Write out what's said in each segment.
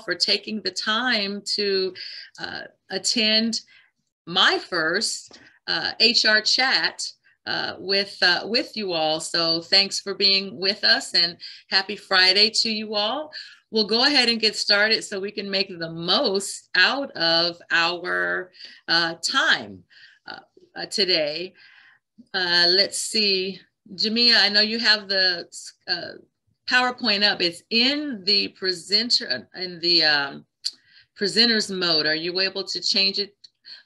for taking the time to attend my first HR chat with you all. So thanks for being with us, and happy Friday to you all. We'll go ahead and get started so we can make the most out of our time today. Let's see, Jamia, I know you have the PowerPoint up. It's in the presenters mode. Are you able to change it?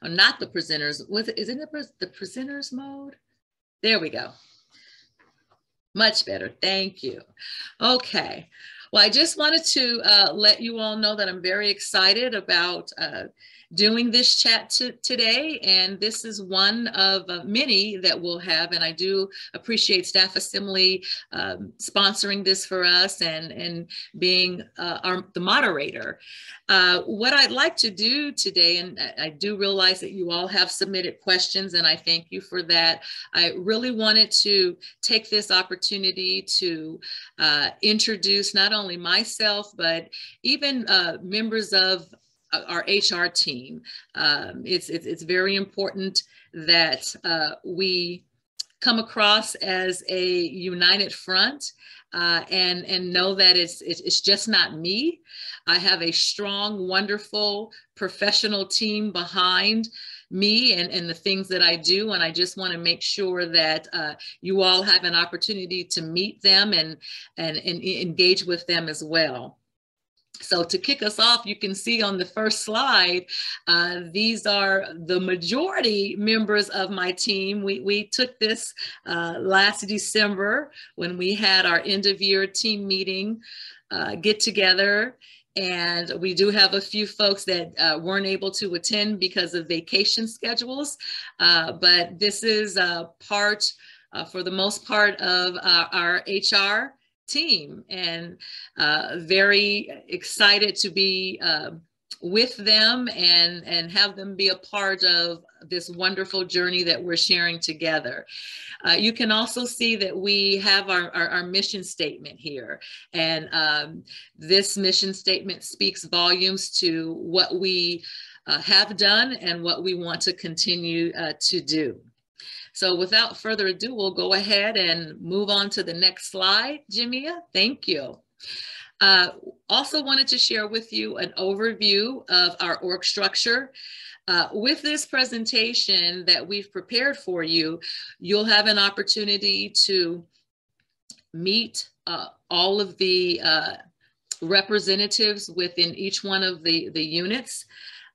Or not the presenters? Is it the presenters mode? There we go. Much better. Thank you. Okay. Well, I just wanted to let you all know that I'm very excited about doing this chat today, and this is one of many that we'll have, and I do appreciate Staff Assembly sponsoring this for us and being the moderator. What I'd like to do today, and I do realize that you all have submitted questions, and I thank you for that. I really wanted to take this opportunity to introduce not only myself, but even members of our HR team. It's very important that we come across as a united front and know that it's just not me. I have a strong, wonderful, professional team behind me and the things that I do. And I just want to make sure that you all have an opportunity to meet them and engage with them as well. So to kick us off, you can see on the first slide, these are the majority members of my team. We took this last December when we had our end of year team meeting get together. And we do have a few folks that weren't able to attend because of vacation schedules. But this is part, for the most part, of our HR team, and very excited to be with them and have them be a part of this wonderful journey that we're sharing together. You can also see that we have our mission statement here, and this mission statement speaks volumes to what we have done and what we want to continue to do. So without further ado, we'll go ahead and move on to the next slide, Jamia. Thank you. Also wanted to share with you an overview of our org structure. With this presentation that we've prepared for you, you'll have an opportunity to meet all of the representatives within each one of the units,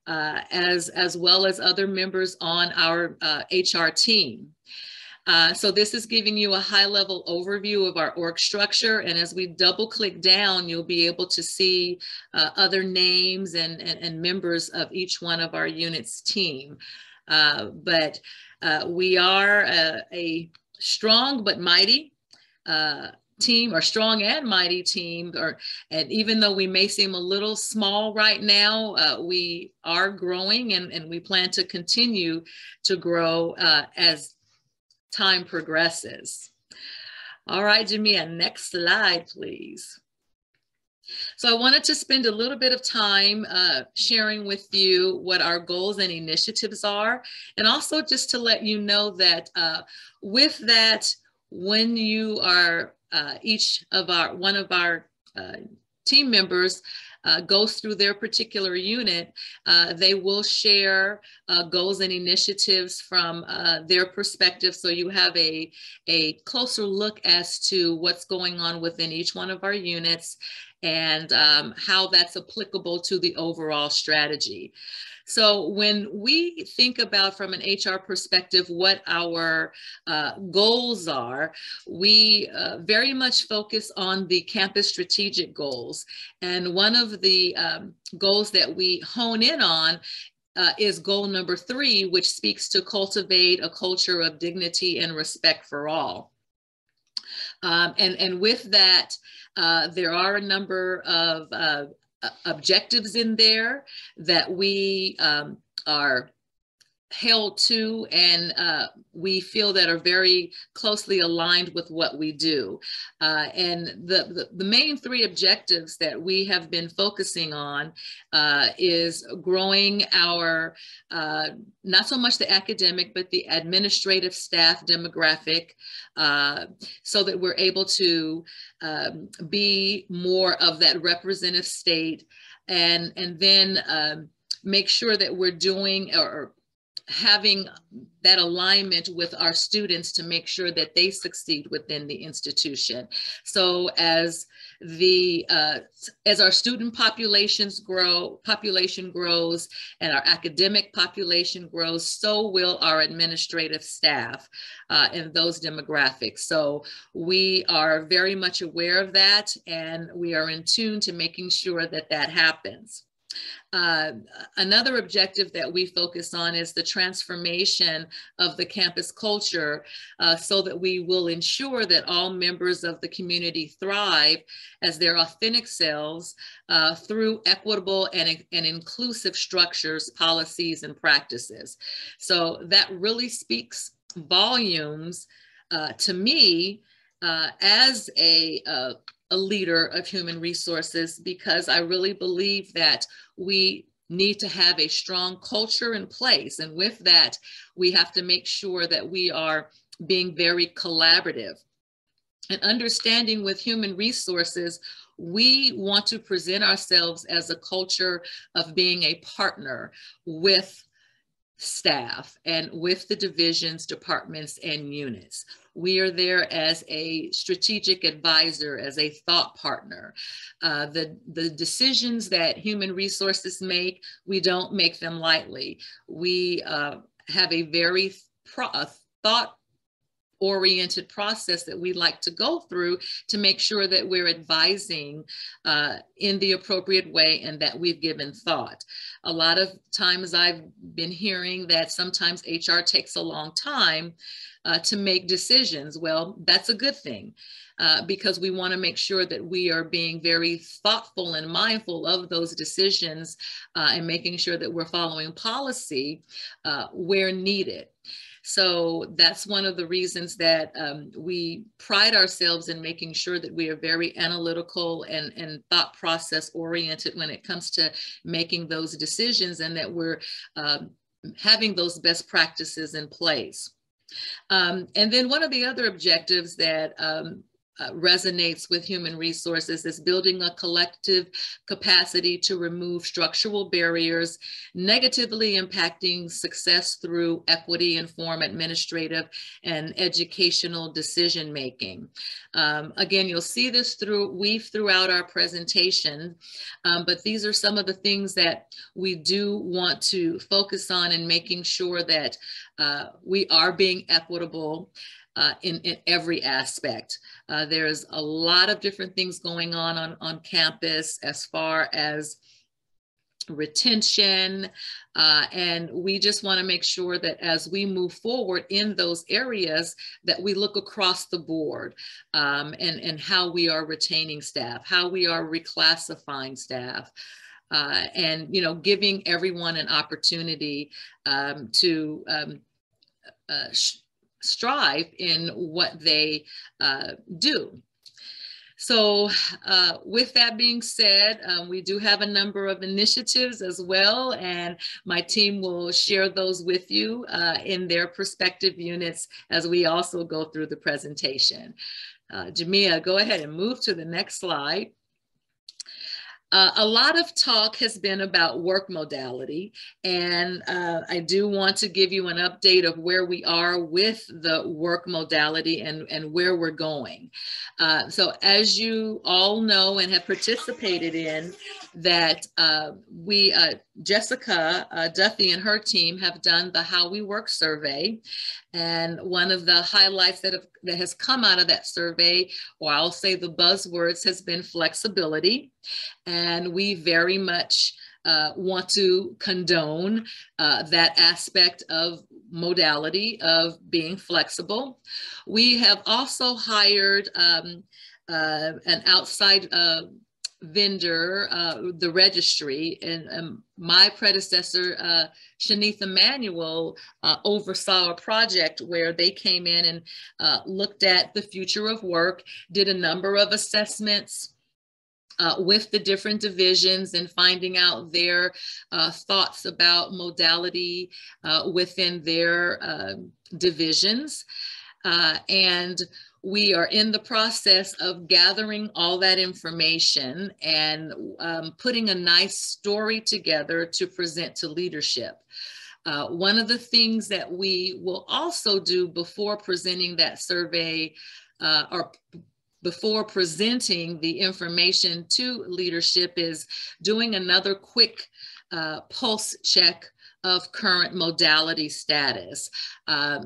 as well as other members on our HR team. So this is giving you a high-level overview of our org structure, and as we double-click down, you'll be able to see other names and members of each one of our units team. But we are a strong but mighty team, or strong and mighty team, and even though we may seem a little small right now, we are growing, and we plan to continue to grow as time progresses. All right, Jamia, next slide, please. So I wanted to spend a little bit of time sharing with you what our goals and initiatives are, and also just to let you know that with that, when you are one of our team members goes through their particular unit, they will share goals and initiatives from their perspective. So you have a closer look as to what's going on within each one of our units and how that's applicable to the overall strategy. So when we think about, from an HR perspective, what our goals are, we very much focus on the campus strategic goals. And one of the goals that we hone in on is goal number 3, which speaks to cultivate a culture of dignity and respect for all. And with that, there are a number of objectives in there that we are held to, and we feel that are very closely aligned with what we do. And the main three objectives that we have been focusing on is growing our, not so much the academic, but the administrative staff demographic, so that we're able to be more of that representative state, and then make sure that we're doing or having that alignment with our students to make sure that they succeed within the institution. So as our student population grows and our academic population grows, so will our administrative staff and those demographics. So we are very much aware of that, and we are in tune to making sure that that happens. Another objective that we focus on is the transformation of the campus culture, so that we will ensure that all members of the community thrive as their authentic selves through equitable and inclusive structures, policies, and practices. So that really speaks volumes to me as a leader of human resources, because I really believe that we need to have a strong culture in place. And with that, we have to make sure that we are being very collaborative. And understanding with human resources, we want to present ourselves as a culture of being a partner with staff and with the divisions, departments, and units. We are there as a strategic advisor, as a thought partner. The decisions that human resources make, we don't make them lightly. We have a very thought-oriented process that we like to go through to make sure that we're advising in the appropriate way and that we've given thought. A lot of times I've been hearing that sometimes HR takes a long time to make decisions. Well, that's a good thing, because we want to make sure that we are being very thoughtful and mindful of those decisions and making sure that we're following policy where needed. So that's one of the reasons that we pride ourselves in making sure that we are very analytical and thought process oriented when it comes to making those decisions, and that we're having those best practices in place. And then one of the other objectives that resonates with human resources is building a collective capacity to remove structural barriers negatively impacting success through equity-informed administrative and educational decision making. Again, you'll see this weave throughout our presentation, but these are some of the things that we do want to focus on in making sure that we are being equitable in every aspect. There's a lot of different things going on campus as far as retention, and we just want to make sure that as we move forward in those areas that we look across the board, and how we are retaining staff, how we are reclassifying staff, and giving everyone an opportunity to strive in what they do. So with that being said, we do have a number of initiatives as well, and my team will share those with you in their respective units as we also go through the presentation. Jamia, go ahead and move to the next slide. A lot of talk has been about work modality, and I do want to give you an update of where we are with the work modality and where we're going. So as you all know and have participated in, that Jessica Duffy and her team have done the How We Work survey. And one of the highlights that has come out of that survey, or I'll say the buzzwords, has been flexibility. And we very much want to condone that aspect of modality of being flexible. We have also hired an outside vendor, the registry, and my predecessor, Shanitha Manuel, oversaw a project where they came in and looked at the future of work, did a number of assessments with the different divisions and finding out their thoughts about modality within their divisions. And we are in the process of gathering all that information and putting a nice story together to present to leadership. One of the things that we will also do before presenting that survey or before presenting the information to leadership is doing another quick pulse check of current modality status.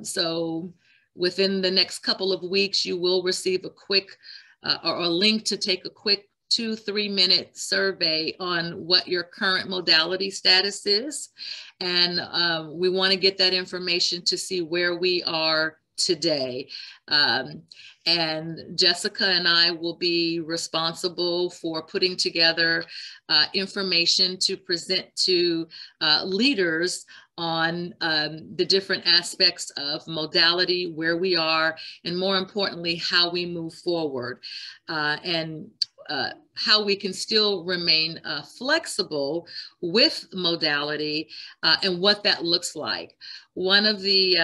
So within the next couple of weeks, you will receive a quick or a link to take a quick 2-3 minute survey on what your current modality status is. And we want to get that information to see where we are today. And Jessica and I will be responsible for putting together information to present to leaders on the different aspects of modality, where we are, and more importantly, how we move forward. And how we can still remain flexible with modality and what that looks like. One of the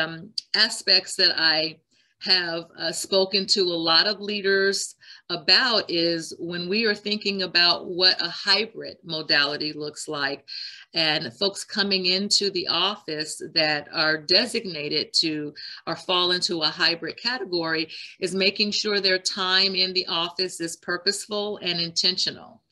aspects that I have spoken to a lot of leaders about is when we are thinking about what a hybrid modality looks like, and folks coming into the office that are designated to or fall into a hybrid category, is making sure their time in the office is purposeful and intentional,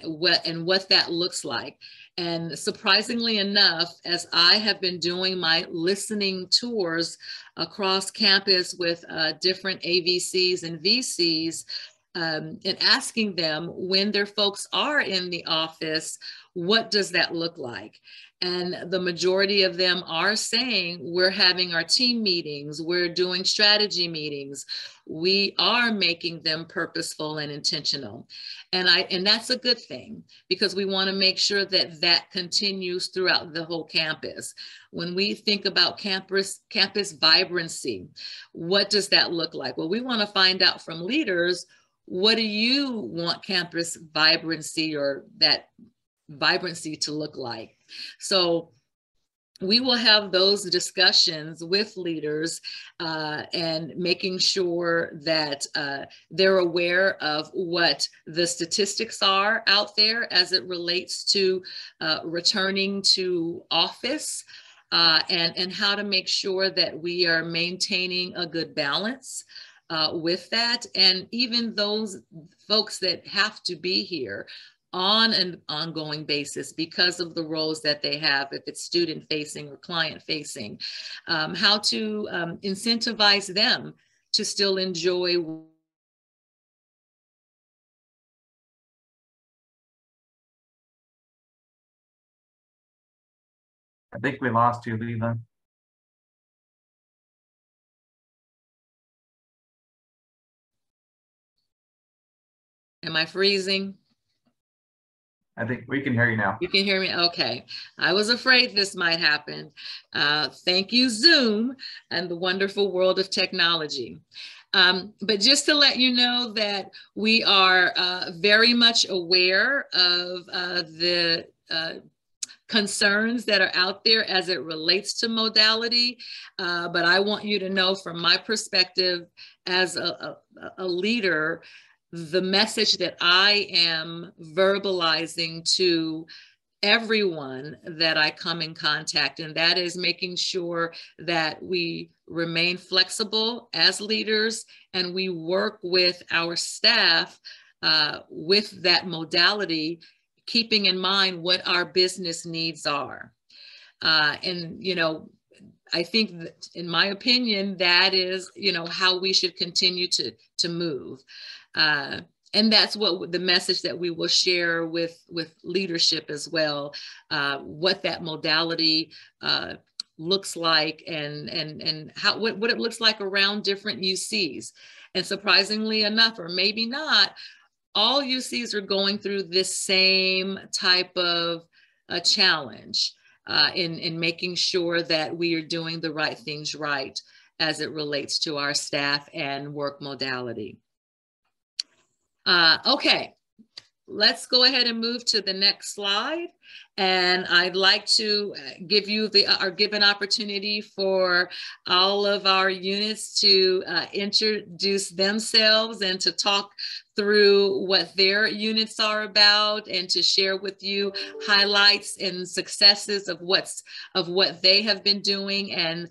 what that looks like. And surprisingly enough, as I have been doing my listening tours across campus with different AVCs and VCs, and asking them when their folks are in the office, what does that look like? And the majority of them are saying, we're having our team meetings, we're doing strategy meetings, we are making them purposeful and intentional. And that's a good thing, because we want to make sure that that continues throughout the whole campus. When we think about campus vibrancy, what does that look like? Well, we want to find out from leaders, what do you want campus vibrancy or that vibrancy to look like? So we will have those discussions with leaders and making sure that they're aware of what the statistics are out there as it relates to returning to office, and how to make sure that we are maintaining a good balance with that. And even those folks that have to be here on an ongoing basis because of the roles that they have, if it's student facing or client facing, how to incentivize them to still enjoy. I think we lost you, Leela. Am I freezing? I think we can hear you now. You can hear me? Okay. I was afraid this might happen. Thank you, Zoom, and the wonderful world of technology. But just to let you know that we are very much aware of the concerns that are out there as it relates to modality. But I want you to know, from my perspective as a leader, the message that I am verbalizing to everyone that I come in contact, and that is making sure that we remain flexible as leaders and we work with our staff with that modality, keeping in mind what our business needs are. And, you know, I think that, in my opinion, that is, you know, how we should continue to move. And that's what the message that we will share with leadership as well, what that modality looks like, and how what it looks like around different UCs. And surprisingly enough, or maybe not, all UCs are going through this same type of challenge in making sure that we are doing the right things right as it relates to our staff and work modality. Okay, let's go ahead and move to the next slide. And I'd like to give you give an opportunity for all of our units to introduce themselves and to talk through what their units are about and to share with you highlights and successes of what they have been doing and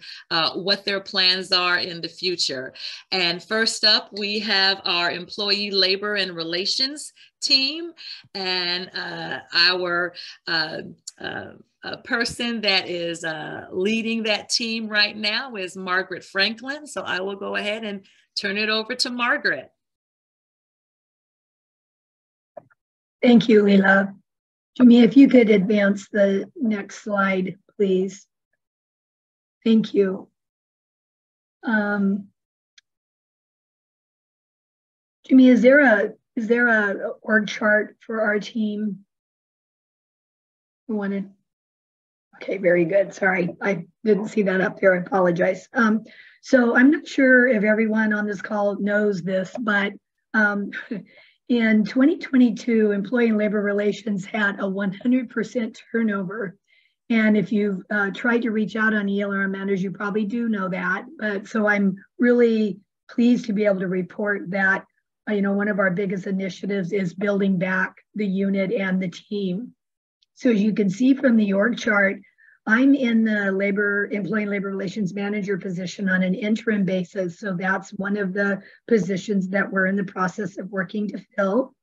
what their plans are in the future. And first up, we have our Employee Labor and Relations team, and our person that is leading that team right now is Margaret Franklin. So I will go ahead and turn it over to Margaret. Thank you, Leila. Jimmy, if you could advance the next slide, please. Thank you. Jimmy, is there a org chart for our team? Okay, very good. Sorry, I didn't see that up there. I apologize. So I'm not sure if everyone on this call knows this, but in 2022, Employee and Labor Relations had a 100% turnover. And if you've tried to reach out on ELR matters, you probably do know that. But so I'm really pleased to be able to report that one of our biggest initiatives is building back the unit and the team. So as you can see from the org chart, I'm in the Employee and Labor Relations Manager position on an interim basis. So that's one of the positions that we're in the process of working to fill.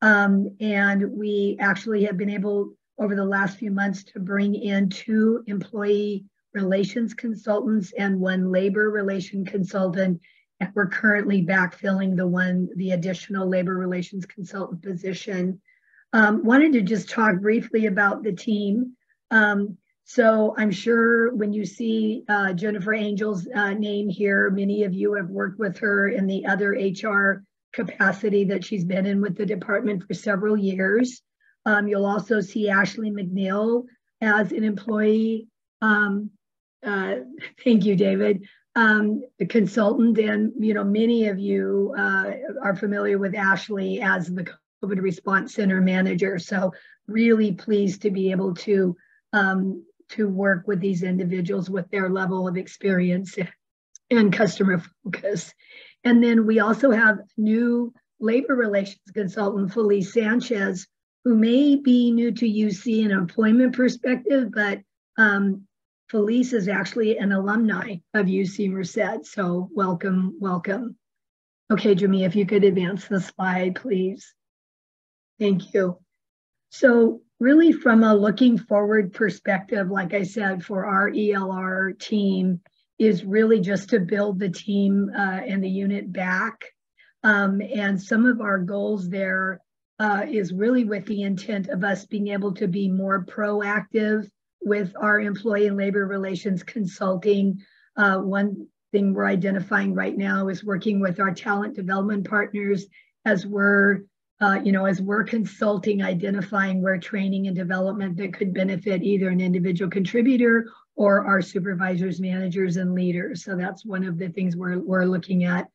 And we actually have been able over the last few months to bring in 2 employee relations consultants and 1 labor relation consultant. And we're currently backfilling the additional labor relations consultant position. Wanted to just talk briefly about the team. So I'm sure when you see Jennifer Angel's name here, many of you have worked with her in the other HR capacity that she's been in with the department for several years. You'll also see Ashley McNeil as an employee. Thank you, David. The consultant, and many of you are familiar with Ashley as the COVID Response Center manager. So really pleased to be able to work with these individuals with their level of experience and customer focus. And then we also have new labor relations consultant, Felice Sanchez, who may be new to UC in an employment perspective, but Felice is actually an alumni of UC Merced. So welcome, welcome. Okay, Jimmy, if you could advance the slide, please. Thank you. So really from a looking forward perspective, like I said, for our ELR team is really just to build the team and the unit back. And some of our goals there is really with the intent of us being able to be more proactive with our employee and labor relations consulting. One thing we're identifying right now is working with our talent development partners as we're consulting, identifying where training and development that could benefit either an individual contributor or our supervisors, managers, and leaders. So that's one of the things we're looking at.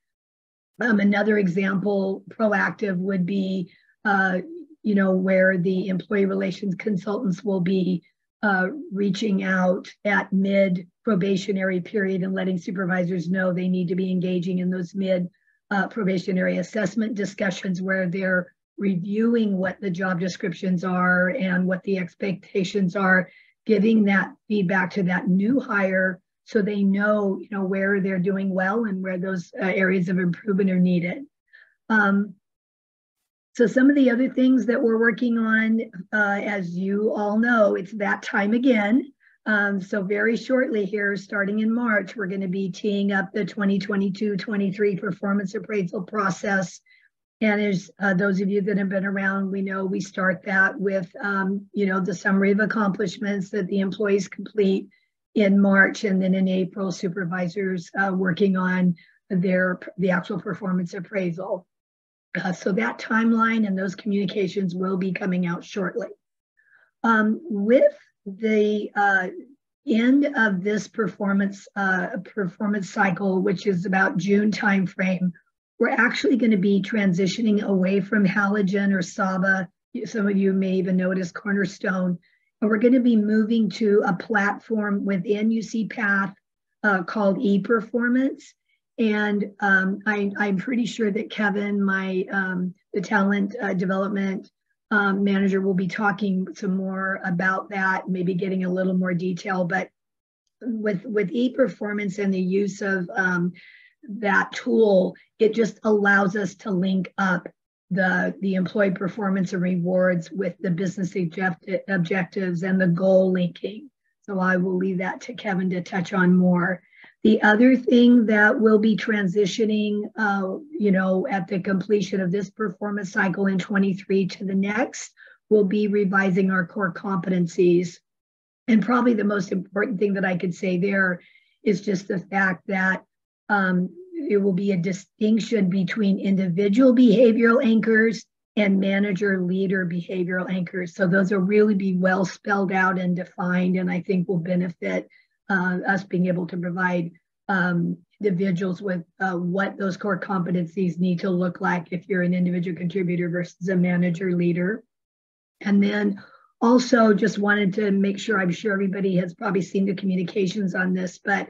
Another example, proactive, would be, where the employee relations consultants will be reaching out at mid probationary period and letting supervisors know they need to be engaging in those mid probationary assessment discussions where they're reviewing what the job descriptions are and what the expectations are, giving that feedback to that new hire so they know, where they're doing well and where those areas of improvement are needed. So some of the other things that we're working on, as you all know, it's that time again. So very shortly here, starting in March, we're going to be teeing up the 2022-23 performance appraisal process. And as those of you that have been around, we know we start that with, the summary of accomplishments that the employees complete in March, and then in April, supervisors working on the actual performance appraisal. So that timeline and those communications will be coming out shortly. With the end of this performance cycle, which is about June timeframe, we're actually going to be transitioning away from Halogen or Saba. Some of you may even notice Cornerstone. And we're going to be moving to a platform within UCPath called ePerformance. And I'm pretty sure that Kevin, the talent development manager, will be talking some more about that, maybe getting a little more detail. But with ePerformance and the use of that tool, it just allows us to link up the employee performance and rewards with the business objectives and the goal linking. So I will leave that to Kevin to touch on more. The other thing that will be transitioning, at the completion of this performance cycle in 23 to the next, will be revising our core competencies. And probably the most important thing that I could say there is just the fact that it will be a distinction between individual behavioral anchors and manager leader behavioral anchors. So those will really be well spelled out and defined, and I think will benefit us being able to provide individuals with what those core competencies need to look like if you're an individual contributor versus a manager leader. And then also just wanted to make sure, I'm sure everybody has probably seen the communications on this, but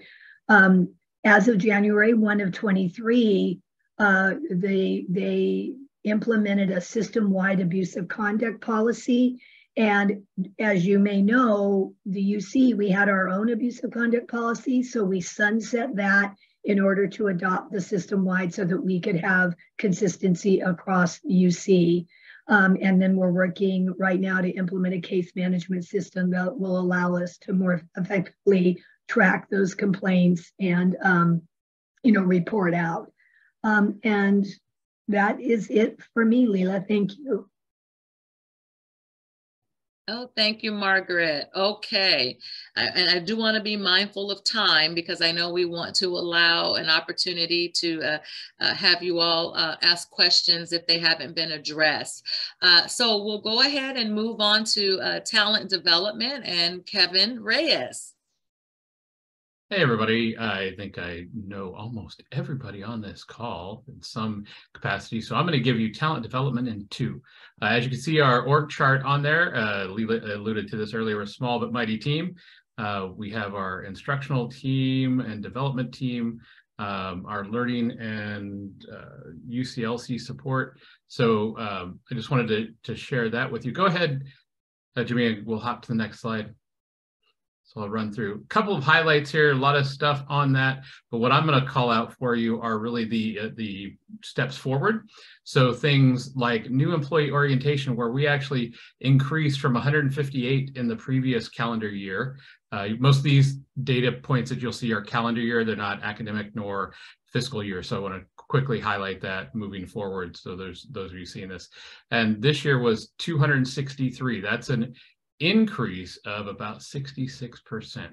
as of January 1 of 23, they implemented a system-wide abusive conduct policy. And as you may know, the UC, we had our own abusive conduct policy, so we sunset that in order to adopt the system-wide so that we could have consistency across UC. And then we're working right now to implement a case management system that will allow us to more effectively track those complaints and, report out. And that is it for me, Leila. Thank you. Oh, thank you, Margaret. Okay. And I do want to be mindful of time because I know we want to allow an opportunity to have you all ask questions if they haven't been addressed. So we'll go ahead and move on to talent development and Kevin Reyes. Hey, everybody. I think I know almost everybody on this call in some capacity. So I'm going to give you talent development in two. As you can see, our org chart on there, Leila alluded to this earlier, a small but mighty team. We have our instructional team and development team, our learning and UCLC support. So I just wanted to share that with you. Go ahead, Jimmy, we'll hop to the next slide. So I'll run through a couple of highlights here, a lot of stuff on that, but what I'm going to call out for you are really the steps forward. So things like new employee orientation, where we actually increased from 158 in the previous calendar year. Most of these data points that you'll see are calendar year, they're not academic nor fiscal year. So I want to quickly highlight that moving forward. So there's those of you seeing this. And this year was 263. That's an increase of about 66%.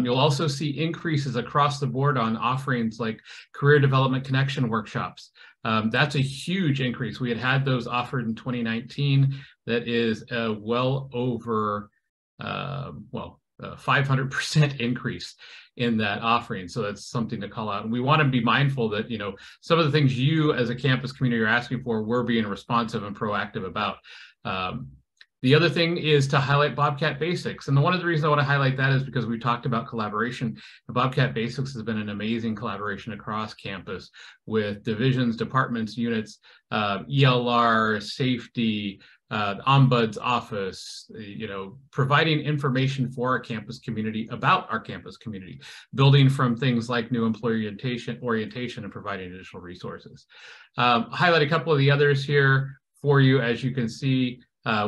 You'll also see increases across the board on offerings like career development connection workshops. That's a huge increase. We had those offered in 2019. That is well over 500% increase in that offering. So that's something to call out. And we want to be mindful that, some of the things you as a campus community are asking for, we're being responsive and proactive about. The other thing is to highlight Bobcat Basics. And one of the reasons I want to highlight that is because we talked about collaboration. Bobcat Basics has been an amazing collaboration across campus with divisions, departments, units, ELR, safety, Ombuds office, providing information for our campus community about our campus community, building from things like new employee orientation and providing additional resources. Highlight a couple of the others here for you. As you can see,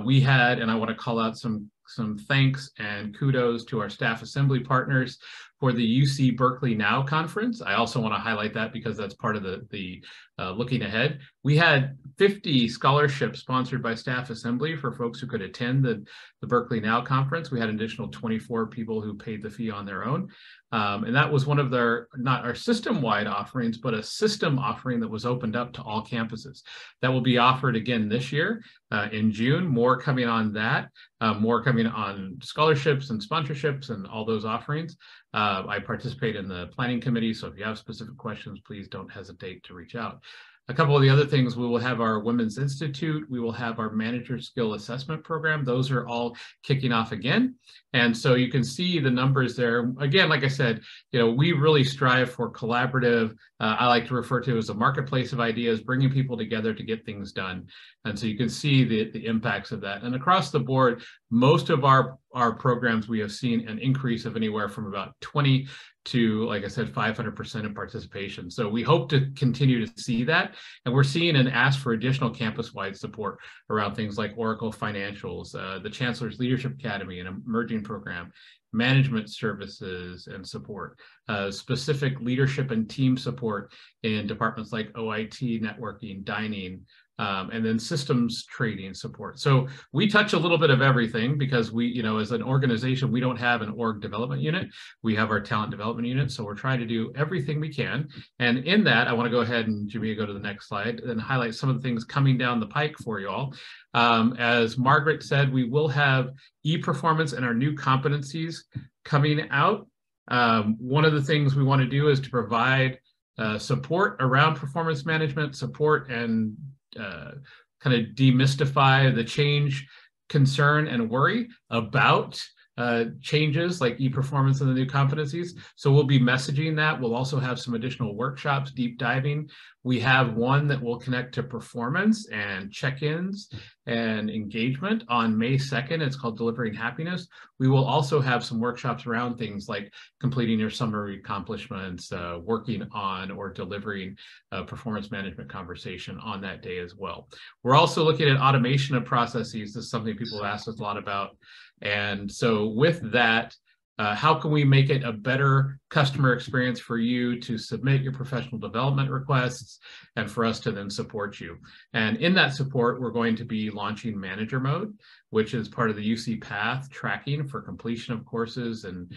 we had, and I want to call out some some thanks and kudos to our staff assembly partners for the UC Berkeley Now conference. I also want to highlight that because that's part of the looking ahead. We had 50 scholarships sponsored by staff assembly for folks who could attend the Berkeley Now conference. We had an additional 24 people who paid the fee on their own. And that was one of not our system-wide offerings, but a system offering that was opened up to all campuses. That will be offered again this year in June. More coming on that, more coming on scholarships and sponsorships and all those offerings. I participate in the planning committee, so if you have specific questions, please don't hesitate to reach out. A couple of the other things, we will have our Women's Institute, we will have our Manager Skill Assessment Program. Those are all kicking off again. And so you can see the numbers there. Again, like I said, we really strive for collaborative, I like to refer to as a marketplace of ideas, bringing people together to get things done. And so you can see the impacts of that. And across the board, most of our programs, we have seen an increase of anywhere from about 20 to, like I said, 500% in participation. So we hope to continue to see that. And we're seeing an ask for additional campus-wide support around things like Oracle Financials, the Chancellor's Leadership Academy, an emerging program, management services and support, specific leadership and team support in departments like OIT, networking, dining, and then systems trading support. So we touch a little bit of everything because we, as an organization, we don't have an org development unit. We have our talent development unit. So we're trying to do everything we can. And in that, I want to go ahead and Jamia, go to the next slide and highlight some of the things coming down the pike for you all. As Margaret said, we will have e-performance and our new competencies coming out. One of the things we want to do is to provide support around performance management, support and kind of demystify the change, concern, and worry about changes like e-performance and the new competencies. So we'll be messaging that. We'll also have some additional workshops, deep diving. We have one that will connect to performance and check-ins and engagement on May 2nd. It's called Delivering Happiness. We will also have some workshops around things like completing your summary accomplishments, working on or delivering a performance management conversation on that day as well. We're also looking at automation of processes. This is something people have asked us a lot about. And so with that, how can we make it a better customer experience for you to submit your professional development requests and for us to then support you? And in that support, we're going to be launching Manager Mode, which is part of the UC Path tracking for completion of courses and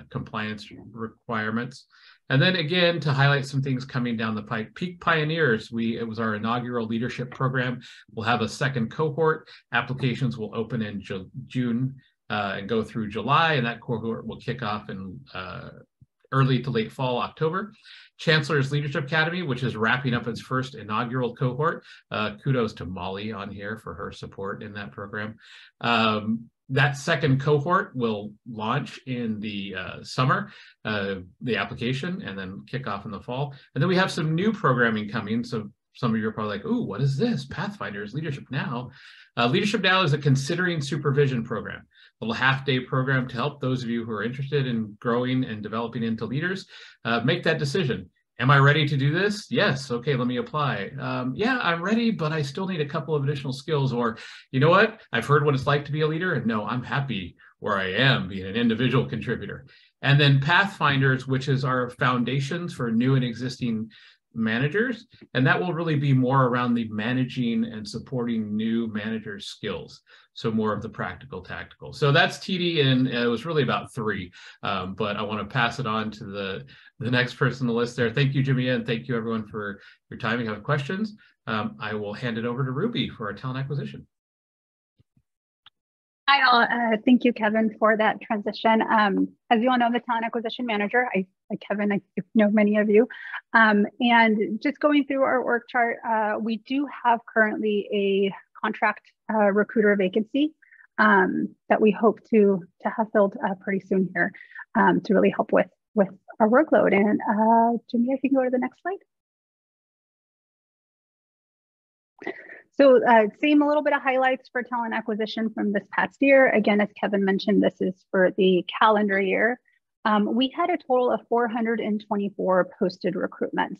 compliance requirements. And then again, to highlight some things coming down the pike, Peak Pioneers, it was our inaugural leadership program. We'll have a second cohort. Applications will open in June and go through July, and that cohort will kick off in early to late fall, October. Chancellor's Leadership Academy, which is wrapping up its first inaugural cohort. Kudos to Molly on here for her support in that program. That second cohort will launch in the summer, the application, and then kick off in the fall. And then we have some new programming coming. So some of you are probably like, ooh, what is this? Pathfinders Leadership Now. Leadership Now is a considering supervision program, a little half-day program to help those of you who are interested in growing and developing into leaders make that decision. Am I ready to do this? Yes. Okay, let me apply. Yeah, I'm ready, but I still need a couple of additional skills. Or, you know what? I've heard what it's like to be a leader, and no, I'm happy where I am being an individual contributor. And then Pathfinders, which is our foundations for new and existing managers. And that will really be more around the managing and supporting new managers' skills. So more of the practical, tactical. So that's TD, and it was really about 3. But I want to pass it on to the next person on the list there. Thank you, Jamia, and thank you everyone for your time. If you have questions, I will hand it over to Ruby for our talent acquisition. Hi all, thank you, Kevin, for that transition. As you all know, I'm the talent acquisition manager. Like Kevin, I know many of you. And just going through our org chart, we do have currently a contract recruiter vacancy that we hope to have filled pretty soon here to really help with our workload. And Jimmy, if you can go to the next slide. So same a little bit of highlights for talent acquisition from this past year. Again, as Kevin mentioned, this is for the calendar year. We had a total of 424 posted recruitments.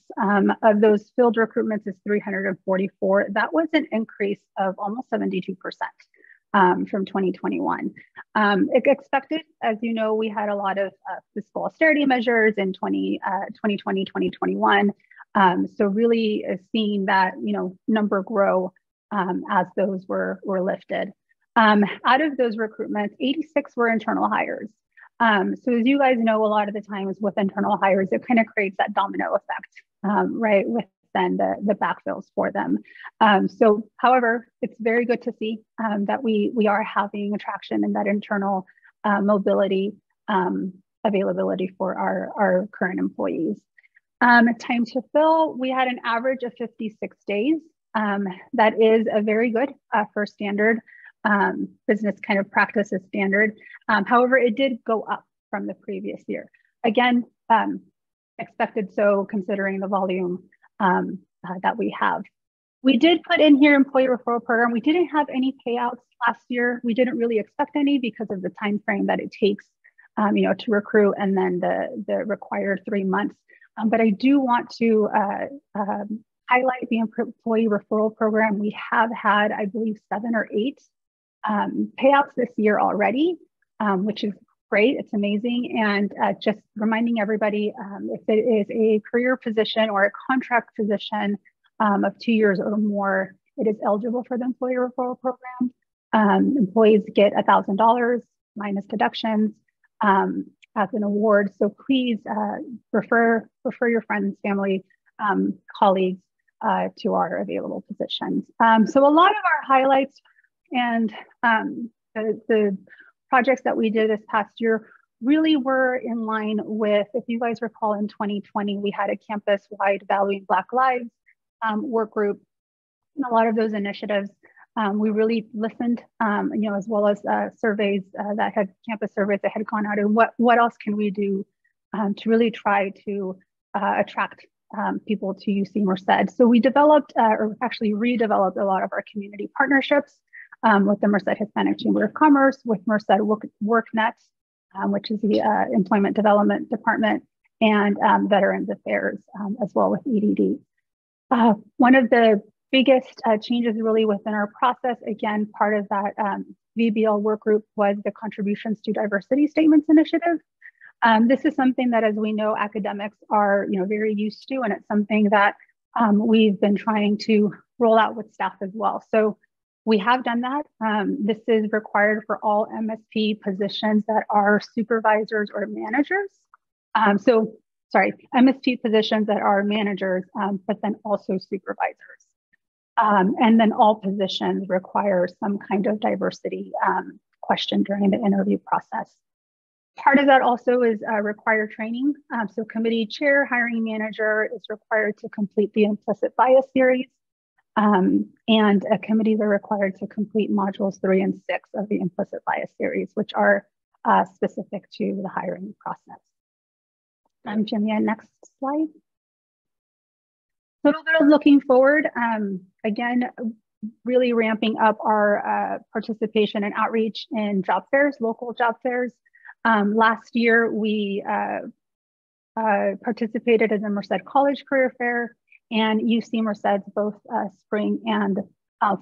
Of those filled recruitments is 344. That was an increase of almost 72%. from 2021. Expected, as you know, we had a lot of fiscal austerity measures in 2020, 2021. So really seeing that, number grow as those were lifted. Out of those recruitments, 86 were internal hires. So as you guys know, a lot of the times with internal hires, it kind of creates that domino effect, right? With then the backfills for them. So, however, it's very good to see that we are having attraction in that internal mobility availability for our current employees. Time to fill, we had an average of 56 days. That is a very good for standard business kind of practices standard. However, it did go up from the previous year. Again, expected so considering the volume that we have. We did put in here employee referral program. We didn't have any payouts last year. We didn't really expect any because of the time frame that it takes, to recruit and then the required 3 months. But I do want to highlight the employee referral program. We have had, I believe, 7 or 8 payouts this year already, which is great. It's amazing. And just reminding everybody, if it is a career position or a contract position of 2 years or more, it is eligible for the employee referral program. Employees get $1,000 minus deductions as an award. So please refer your friends, family, colleagues to our available positions. So a lot of our highlights and the projects that we did this past year really were in line with, if you guys recall, in 2020, we had a campus-wide Valuing Black Lives work group. And a lot of those initiatives, we really listened, as well as surveys that had campus surveys that had gone out, and what else can we do to really try to attract people to UC Merced. So we developed, or actually redeveloped, a lot of our community partnerships with the Merced Hispanic Chamber of Commerce, with Merced WorkNet, which is the Employment Development Department, and Veterans Affairs, as well with EDD. One of the biggest changes really within our process, again, part of that VBL work group, was the Contributions to Diversity Statements initiative. This is something that, as we know, academics are very used to, and it's something that we've been trying to roll out with staff as well. So we have done that. This is required for all MSP positions that are supervisors or managers. MSP positions that are managers, but then also supervisors. And then all positions require some kind of diversity question during the interview process. Part of that also is required training. So committee chair, hiring manager is required to complete the implicit bias series. And committees are required to complete modules 3 and 6 of the implicit bias series, which are specific to the hiring process. Jimmy, next slide. A little bit of looking forward. Again, really ramping up our participation and outreach in job fairs, local job fairs. Last year, we participated in the Merced College Career Fair and UC Merced's both spring and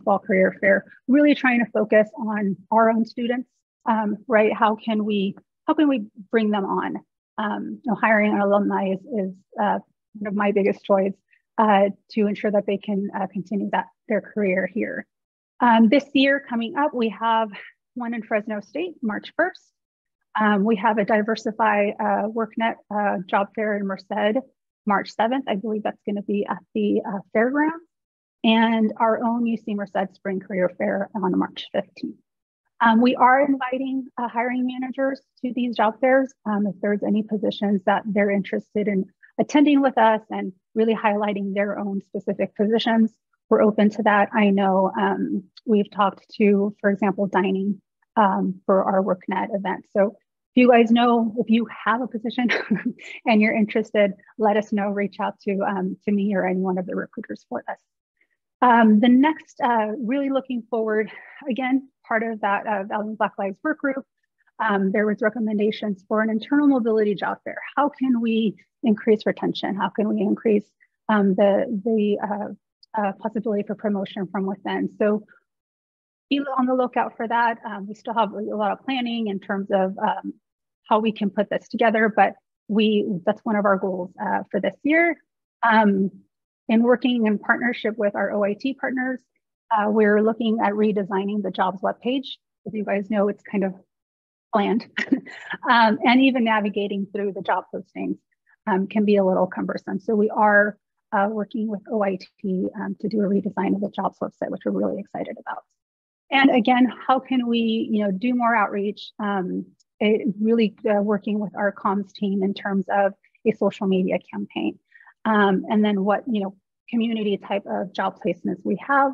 fall career fair, really trying to focus on our own students, right? How can we bring them on? Hiring an alumni is one of my biggest joys to ensure that they can continue their career here. This year coming up, we have one in Fresno State, March 1st. We have a Diversify WorkNet job fair in Merced, March 7th. I believe that's going to be at the fairgrounds, and our own UC Merced Spring Career Fair on March 15th. We are inviting hiring managers to these job fairs. If there's any positions that they're interested in attending with us and really highlighting their own specific positions, we're open to that. I know we've talked to, for example, dining for our WorkNet event. So if you guys know, if you have a position and you're interested, let us know, reach out to me or any one of the recruiters for this. The next, really looking forward, again, part of that Valuing Black Lives work group, there was recommendations for an internal mobility job fair. How can we increase retention? How can we increase the possibility for promotion from within? So be on the lookout for that. We still have a lot of planning in terms of how we can put this together, but that's one of our goals for this year. And working in partnership with our OIT partners, we're looking at redesigning the jobs webpage. As you guys know, it's kind of bland. And even navigating through the job postings can be a little cumbersome. So we are working with OIT to do a redesign of the jobs website, which we're really excited about. And again, how can we, do more outreach? Really working with our comms team in terms of a social media campaign. And then what, community type of job placements we have.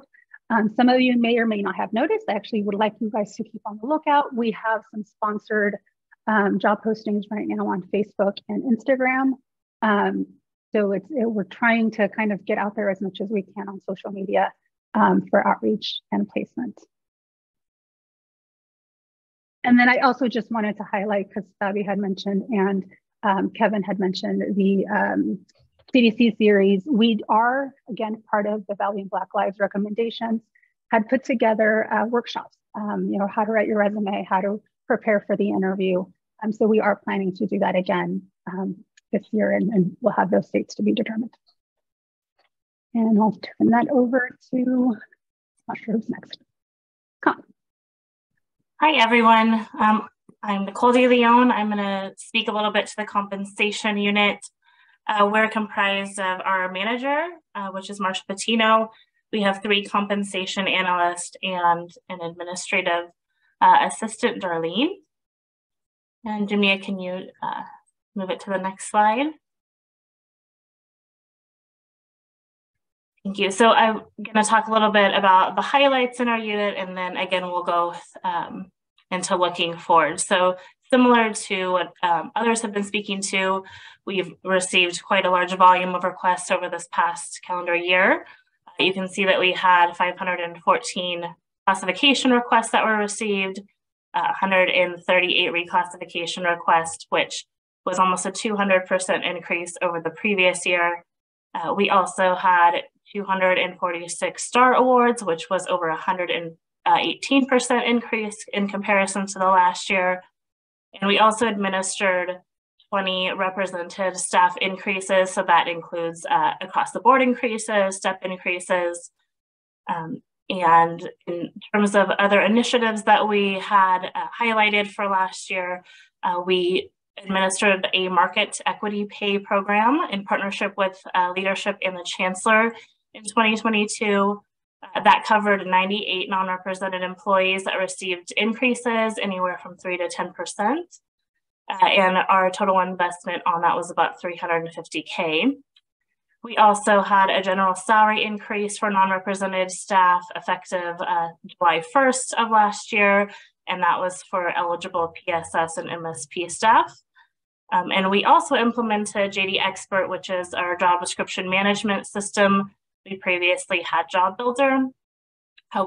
Some of you may or may not have noticed. I actually would like you guys to keep on the lookout. We have some sponsored job postings right now on Facebook and Instagram. So we're trying to kind of get out there as much as we can on social media for outreach and placement. And then I also just wanted to highlight, because Fabi had mentioned and Kevin had mentioned the CDC series. We are, again, part of the Valley and Black Lives recommendations, had put together workshops, how to write your resume, how to prepare for the interview. So we are planning to do that again this year, and we'll have those dates to be determined. And I'll turn that over to, not sure who's next. Come. Hi, everyone. I'm Nicole DeLeon. I'm going to speak a little bit to the compensation unit. We're comprised of our manager, which is Marsha Patino. We have 3 compensation analysts and an administrative assistant, Darlene. And Jamia, can you move it to the next slide? Thank you. So I'm going to talk a little bit about the highlights in our unit, and then again, we'll go into looking forward. So similar to what others have been speaking to, we've received quite a large volume of requests over this past calendar year. You can see that we had 514 classification requests that were received, 138 reclassification requests, which was almost a 200% increase over the previous year. We also had 246 STAR awards, which was over 118% increase in comparison to the last year. And we also administered 20 represented staff increases. So that includes across the board increases, step increases. And in terms of other initiatives that we had highlighted for last year, we administered a market equity pay program in partnership with leadership and the chancellor in 2022. That covered 98 non-represented employees that received increases anywhere from 3 to 10%. And our total investment on that was about $350K. We also had a general salary increase for non-represented staff effective July 1st of last year, and that was for eligible PSS and MSP staff. And we also implemented JD Expert, which is our job description management system. We previously had Job Builder.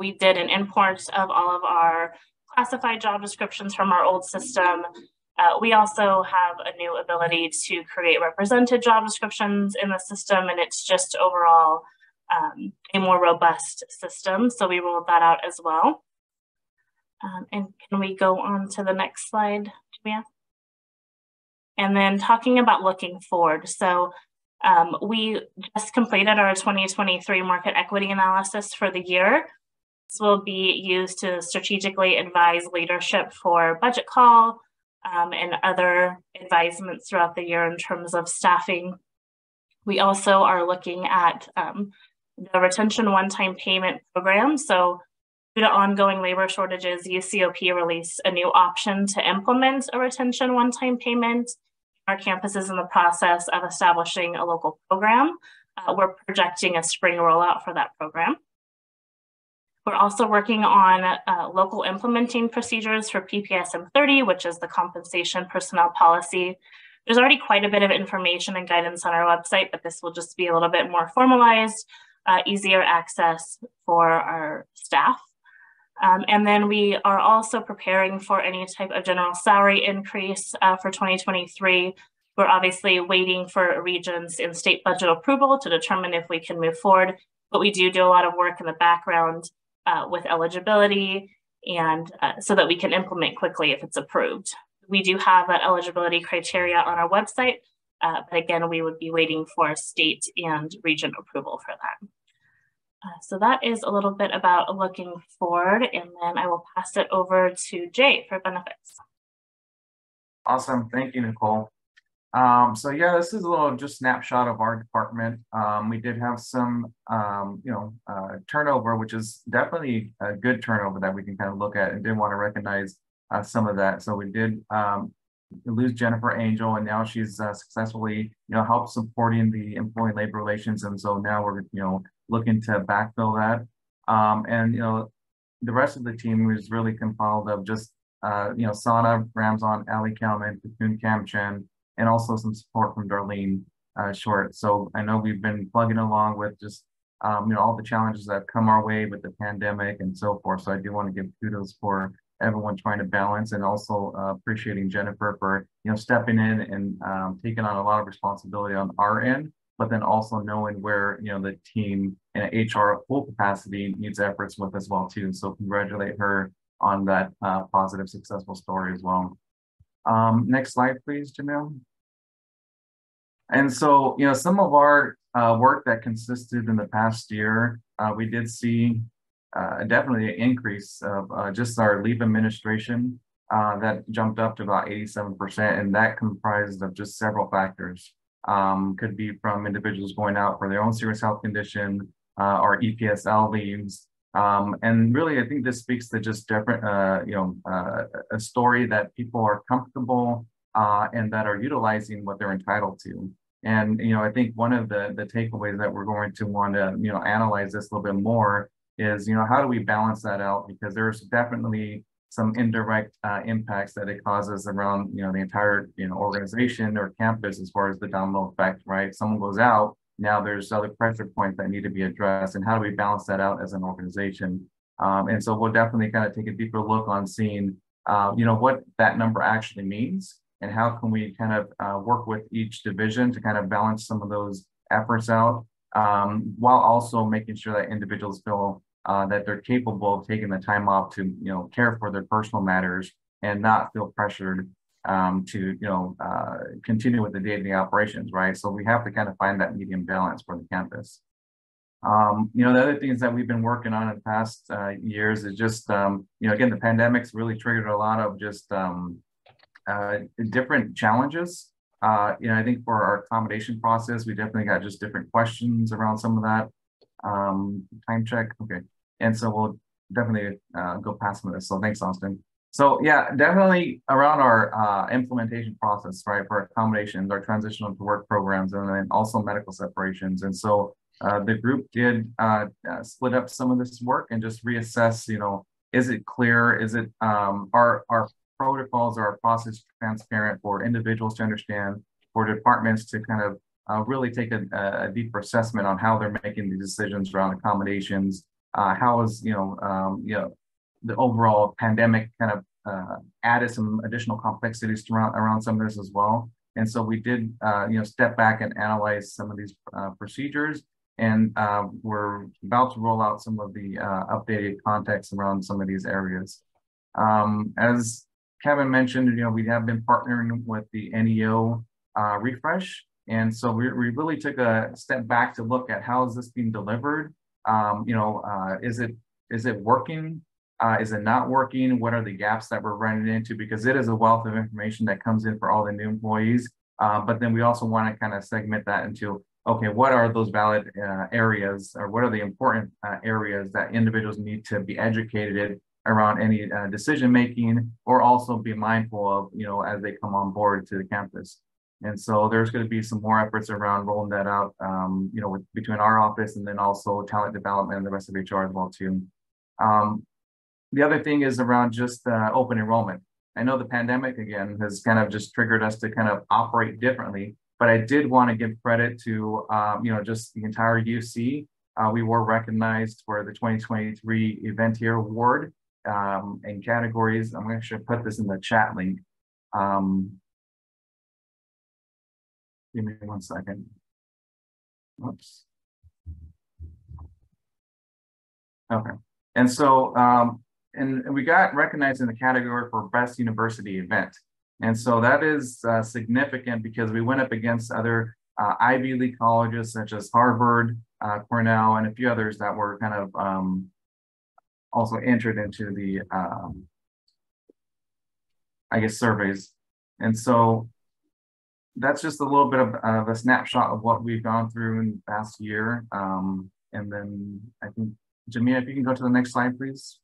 We did an import of all of our classified job descriptions from our old system. We also have a new ability to create represented job descriptions in the system, and it's just overall a more robust system. So we rolled that out as well. And can we go on to the next slide, Jamia? And then talking about looking forward. So we just completed our 2023 market equity analysis for the year. This will be used to strategically advise leadership for budget call and other advisements throughout the year in terms of staffing. We also are looking at the retention one-time payment program. So due to ongoing labor shortages, UCOP released a new option to implement a retention one-time payment. Our campus is in the process of establishing a local program. We're projecting a spring rollout for that program. We're also working on local implementing procedures for PPSM 30, which is the compensation personnel policy. There's already quite a bit of information and guidance on our website, but this will just be a little bit more formalized, easier access for our staff. And then we are also preparing for any type of general salary increase for 2023. We're obviously waiting for regions and state budget approval to determine if we can move forward, but we do a lot of work in the background with eligibility, and so that we can implement quickly if it's approved. We do have that eligibility criteria on our website, but again, we would be waiting for state and region approval for that. So that is a little bit about looking forward, and then I will pass it over to Jay for benefits. Awesome, thank you, Nicole. So yeah, this is a little just snapshot of our department. We did have some, turnover, which is definitely a good turnover that we can kind of look at, and did want to recognize some of that. So we did lose Jennifer Angel, and now she's successfully, helped supporting the employee labor relations, and so now we're, looking to backfill that. And the rest of the team was really compiled of just Sana Ramzan, Ali Kalman, Cocoon Cam Chen, and also some support from Darlene Short. So I know we've been plugging along with just all the challenges that come our way with the pandemic and so forth. So I do want to give kudos for everyone trying to balance, and also appreciating Jennifer for stepping in and taking on a lot of responsibility on our end, but then also knowing where the team and HR at full capacity needs efforts with as well too. So congratulate her on that positive, successful story as well. Next slide, please, Jamil. And so, some of our work that consisted in the past year, we did see definitely an increase of just our leave administration that jumped up to about 87%, and that comprised of just several factors. Could be from individuals going out for their own serious health condition, or EPSL leaves. And really, I think this speaks to just different, a story that people are comfortable and that are utilizing what they're entitled to. And, I think one of the takeaways that we're going to want to, analyze this a little bit more is, how do we balance that out? Because there's definitely some indirect impacts that it causes around, the entire, organization or campus as far as the domino effect, right? Someone goes out, now there's other pressure points that need to be addressed, and how do we balance that out as an organization? And so we'll definitely kind of take a deeper look on seeing, what that number actually means, and how can we kind of work with each division to kind of balance some of those efforts out, while also making sure that individuals feel that they're capable of taking the time off to, care for their personal matters and not feel pressured to continue with the day-to-day operations, right? So we have to kind of find that medium balance for the campus. The other things that we've been working on in the past years is just, again, the pandemic's really triggered a lot of just different challenges. I think for our accommodation process, we definitely got just different questions around some of that. Time check, okay. And so we'll definitely go past some of this. So thanks, Austin. So yeah, definitely around our implementation process, right, for accommodations, our transitional to work programs, and then also medical separations. And so the group did split up some of this work and just reassess, is it clear? Is it our protocols or our process transparent for individuals to understand, for departments to kind of really take a deeper assessment on how they're making the decisions around accommodations? How is, the overall pandemic kind of added some additional complexities around some of this as well. And so we did, step back and analyze some of these procedures, and we're about to roll out some of the updated context around some of these areas. As Kevin mentioned, we have been partnering with the NEO refresh. And so we really took a step back to look at how is this being delivered? Is it working? Is it not working? What are the gaps that we're running into? Because it is a wealth of information that comes in for all the new employees. But then we also want to kind of segment that into, okay, what are those valid areas, or what are the important areas that individuals need to be educated around any decision-making, or also be mindful of, as they come on board to the campus. And so there's going to be some more efforts around rolling that out, between our office and then also talent development and the rest of HR as well too. The other thing is around just open enrollment. I know the pandemic, again, has kind of just triggered us to kind of operate differently, but I did want to give credit to, just the entire UC. We were recognized for the 2023 Event Here Award in categories. I'm actually put this in the chat link. Give me 1 second. Whoops. Okay. And so, and we got recognized in the category for best university event. And so that is significant because we went up against other Ivy League colleges such as Harvard, Cornell, and a few others that were kind of also entered into the, I guess, surveys. And so that's just a little bit of a snapshot of what we've gone through in the past year. And then I think, Jamia, if you can go to the next slide, please.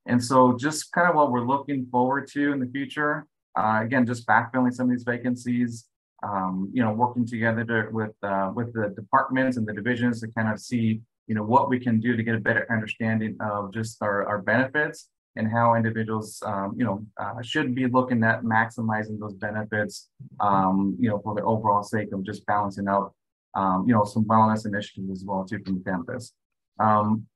And so just kind of what we're looking forward to in the future, again, just backfilling some of these vacancies, you know, working together with the departments and the divisions to kind of see, you know, what we can do to get a better understanding of just our benefits and how individuals, you know, should be looking at maximizing those benefits, you know, for the overall sake of just balancing out, you know, some wellness initiatives as well too from the campus.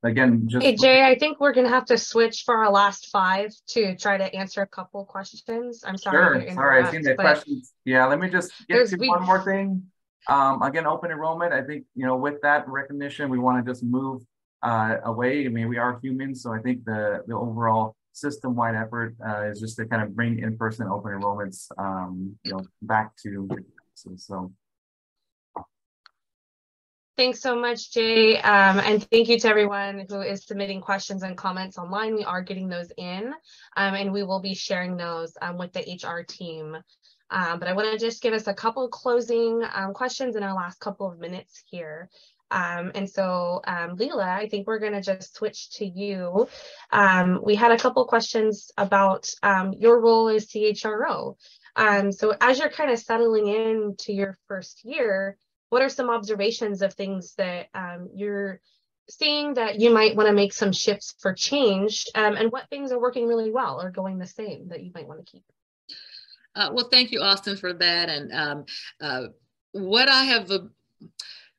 Again, just hey Jay, I think we're gonna have to switch for our last 5 to try to answer a couple questions. I'm sorry. Sure, sorry, I seen the questions. Yeah, let me just get to one more thing. Again, open enrollment. I think, you know, with that recognition, we want to just move away. I mean, we are humans, so I think the overall system-wide effort is just to kind of bring in-person open enrollments, you know, back to so. Thanks so much, Jay. And thank you to everyone who is submitting questions and comments online. We are getting those in, and we will be sharing those with the HR team. But I want to just give us a couple of closing questions in our last couple of minutes here. And so, Leela, I think we're going to just switch to you. We had a couple of questions about your role as CHRO. So as you're kind of settling into your first year, what are some observations of things that you're seeing that you might want to make some shifts for change, and what things are working really well or going the same that you might want to keep? Well, thank you, Austin, for that. And what I have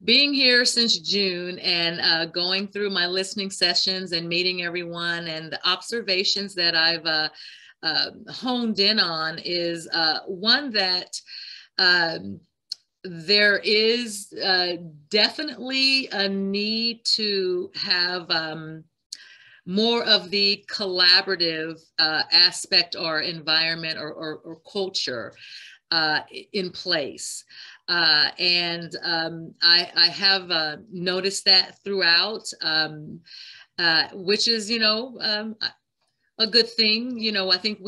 being here since June and going through my listening sessions and meeting everyone, and the observations that I've honed in on is one that there is definitely a need to have more of the collaborative aspect or environment or culture in place. And I have noticed that throughout, which is, you know, a good thing. You know, I think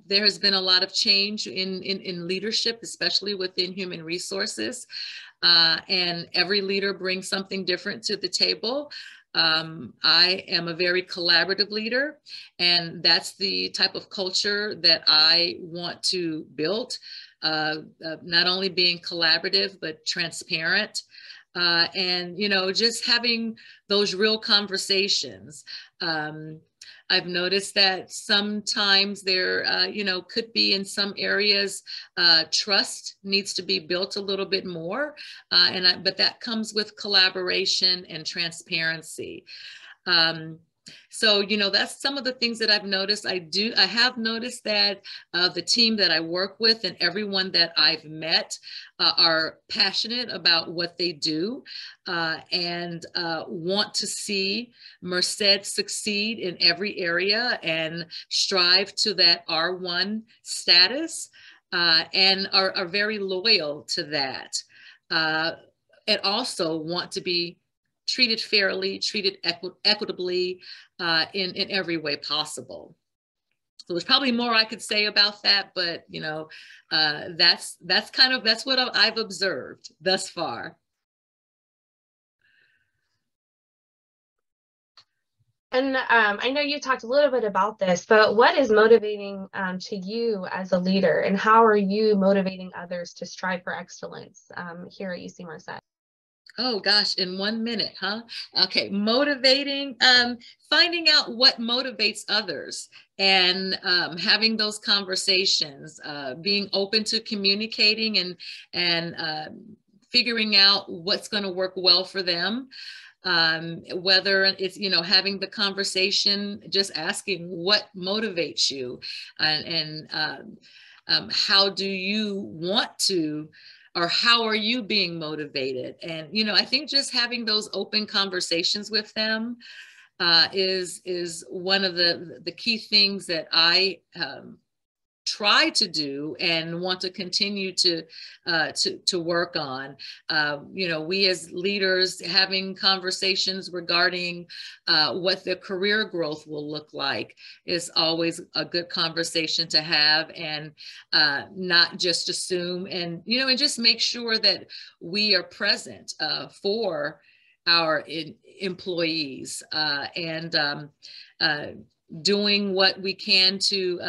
there has been a lot of change in leadership, especially within human resources. And every leader brings something different to the table. I am a very collaborative leader, and that's the type of culture that I want to build. Not only being collaborative, but transparent. And, you know, just having those real conversations. I've noticed that sometimes there, you know, could be in some areas, trust needs to be built a little bit more, but that comes with collaboration and transparency. So, you know, that's some of the things that I've noticed. I have noticed that the team that I work with and everyone that I've met are passionate about what they do and want to see Merced succeed in every area and strive to that R1 status and are very loyal to that. And also want to be treated fairly, treated equitably in every way possible. So there's probably more I could say about that, but you know, that's what I've observed thus far. And I know you talked a little bit about this, but what is motivating to you as a leader, and how are you motivating others to strive for excellence here at UC Merced? Oh gosh, in 1 minute, huh? Okay, motivating, finding out what motivates others and having those conversations, being open to communicating and figuring out what's going to work well for them. Whether it's, you know, having the conversation, just asking what motivates you and how do you want to, or how are you being motivated? And, you know, I think just having those open conversations with them is one of the key things that I try to do and want to continue to work on. You know, we as leaders having conversations regarding what their career growth will look like is always a good conversation to have, and not just assume, and you know, and just make sure that we are present for our employees and doing what we can to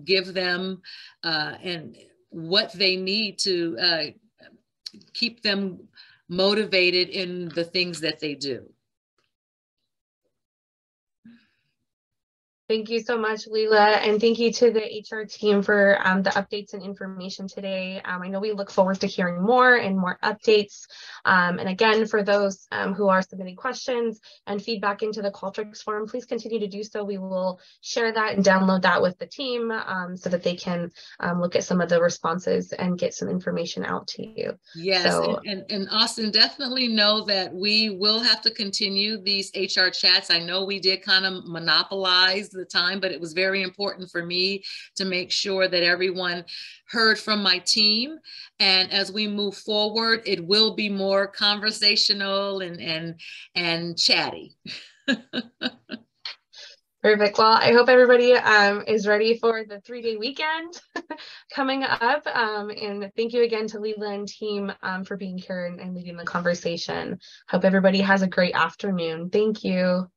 give them and what they need to keep them motivated in the things that they do. Thank you so much, Leila, and thank you to the HR team for the updates and information today. I know we look forward to hearing more and more updates. And again, for those who are submitting questions and feedback into the Qualtrics forum, please continue to do so. We will share that and download that with the team so that they can look at some of the responses and get some information out to you. Yes, so, and Austin, definitely know that we will have to continue these HR chats. I know we did kind of monopolize the time, but it was very important for me to make sure that everyone heard from my team. And as we move forward, it will be more conversational and chatty. Perfect. Well, I hope everybody is ready for the 3-day weekend coming up. And thank you again to Leila and team for being here and leading the conversation. Hope everybody has a great afternoon. Thank you.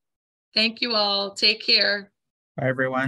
Thank you all. Take care. Bye, everyone.